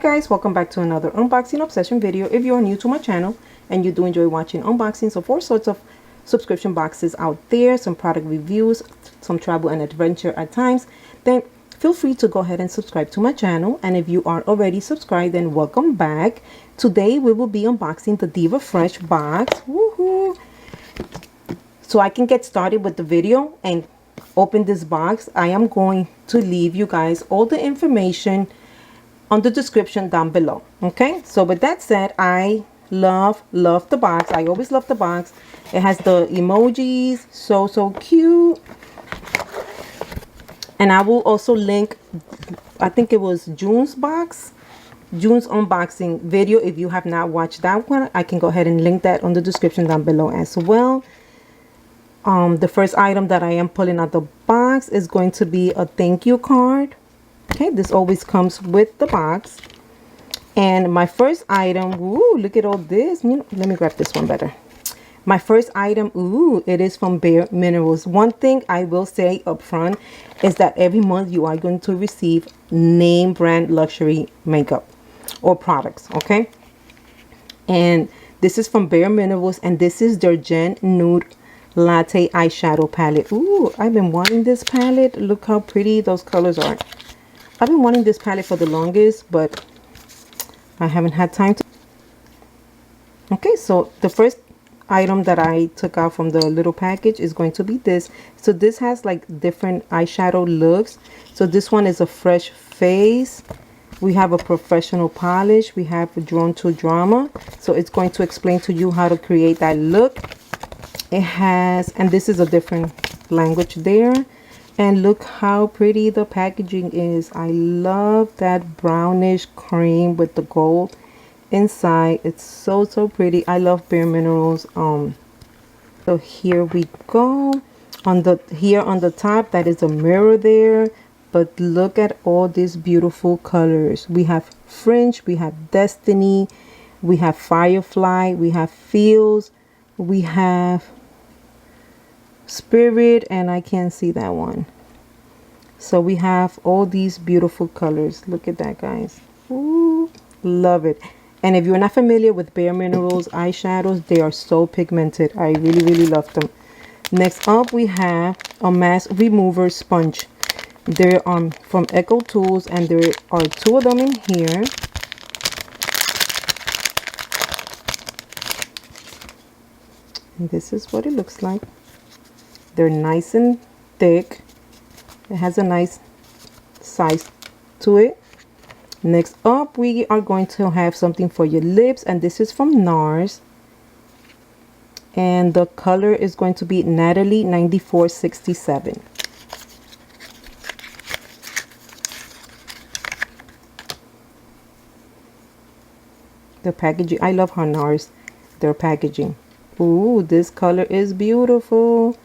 guys, welcome back to another unboxing obsession video. If you are new to my channel and you do enjoy watching unboxings of all sorts of subscription boxes out there, some product reviews, some travel and adventure at times, then feel free to go ahead and subscribe to my channel. And if you are already subscribed, then welcome back. Today we will be unboxing the Diva Fresh box. Woohoo! So I can get started with the video and open this box, I am going to leave you guys all the information on the description down below. Okay, so with that said, I love the box. I always love the box. It has the emojis, so cute. And I will also link, I think it was June's unboxing video. If you have not watched that one, I can go ahead and link that on the description down below as well. The first item that I am pulling out the box is going to be a thank you card. Okay, this always comes with the box. And my first item, ooh, look at all this. Let me grab this one better. My first item, ooh, it is from Bare Minerals. One thing I will say up front is that every month you are going to receive name brand luxury makeup or products, okay? And this is from Bare Minerals, and this is their Gen Nude Latte eyeshadow palette. Ooh, I've been wanting this palette. Look how pretty those colors are. I've been wanting this palette for the longest, but I haven't had time to. Okay, so the first item that I took out from the little package is going to be this. So this has like different eyeshadow looks. So this one is a fresh face. We have a professional polish. We have a drawn to drama. So it's going to explain to you how to create that look. It has, and this is a different language there. And look how pretty the packaging is. I love that brownish cream with the gold inside. It's so pretty. I love Bare Minerals. So here we go. On the top, that is a mirror there. But look at all these beautiful colors. We have Fringe, we have Destiny, we have Firefly, we have Feels, we have Spirit, and I can't see that one. So we have all these beautiful colors. Look at that, guys. Ooh, love it. And if you're not familiar with Bare Minerals eyeshadows, they are so pigmented. I really love them. Next up, we have a mask remover sponge. They're from Echo Tools, and there are two of them in here. And this is what it looks like. They're nice and thick. It has a nice size to it. Next up, we are going to have something for your lips, and this is from NARS. And the color is going to be Natalie 9467. The packaging, I love how NARS, their packaging. Ooh, this color is beautiful.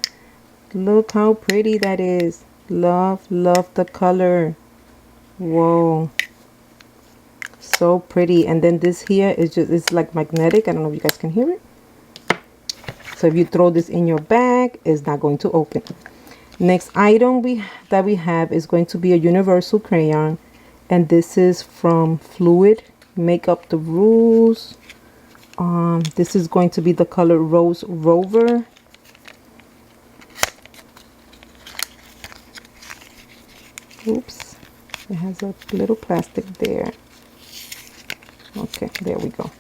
Look how pretty that is. Love the color. Whoa, so pretty. And then this here is just, it's like magnetic. I don't know if you guys can hear it. So if you throw this in your bag, it's not going to open. Next item that we have is going to be a universal crayon, and this is from Fluid Make Up the Rules. This is going to be the color Rose Rover. Oops, it has a little plastic there. Okay, there we go.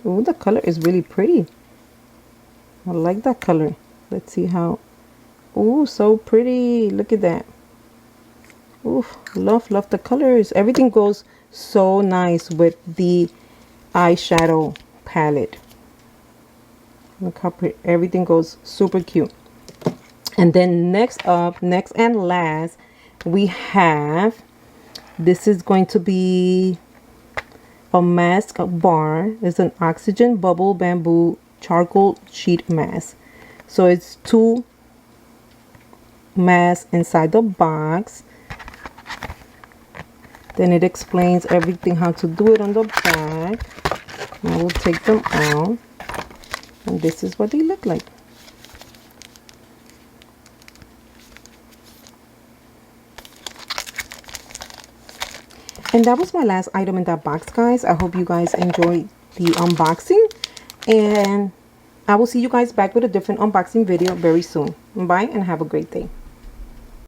Oh, the color is really pretty. I like that color. Let's see how. Oh, so pretty. Look at that. Oof, love the colors. Everything goes so nice with the eyeshadow palette. Look how pretty. Everything goes super cute. And then next and last, we have, this is going to be a mask bar. It's an oxygen bubble bamboo charcoal sheet mask. So it's two masks inside the box. Then it explains everything, how to do it on the back. I will take them out. And this is what they look like. And that was my last item in that box, guys. I hope you guys enjoyed the unboxing, and I will see you guys back with a different unboxing video very soon. Bye and have a great day.